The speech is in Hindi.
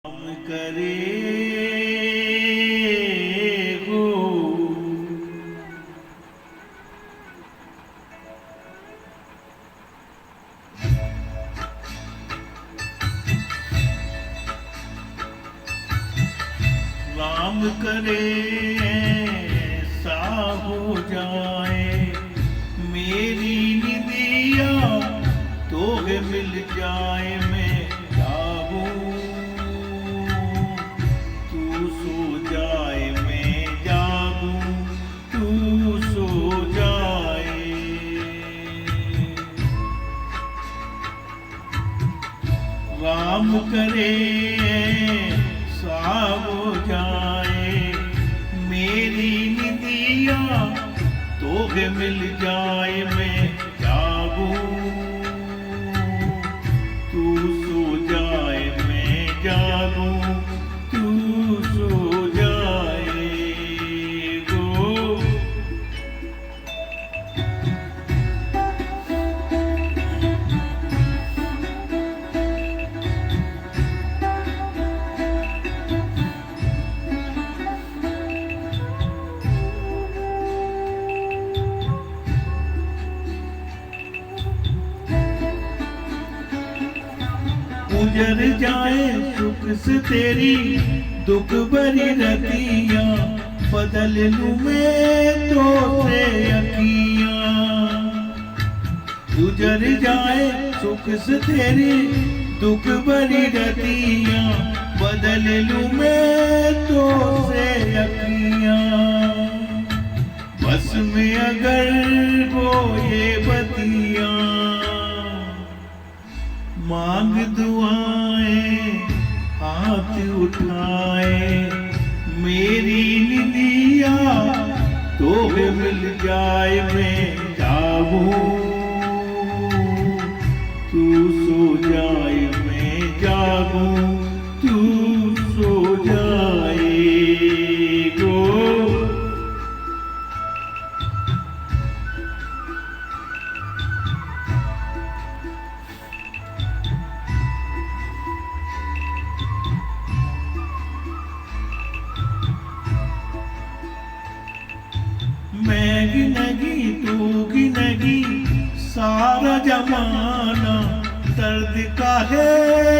करे गो राम करे ऐसा हो जाए मेरी निदिया तोहे मिल जाए मैं जागूं तू सो जाए मैं जागूं तू सो जाए राम करे ऐसा हो जाए मेरी निदिया तोहे मिल जाए मैं जागूं तू सो जाए मैं जागूं तू सो जाए गो गुजर जाए सुख से तेरी दुख भरी रतियां बदल लूं मैं तो से अखियां गुजर जाए सुख से तेरी दुख भरी रतियां बदल लूं मैं तो से अखियां बस में अगर वो ये बतियां मांग दुआएं हाथ उठाए मेरी निदिया तोहे मिल जाए मैं जागूं तू सो जाए मैं जागूं तू सो जाए गो मैं गिनगी तू गिनगी सारा जमाना दर्द का है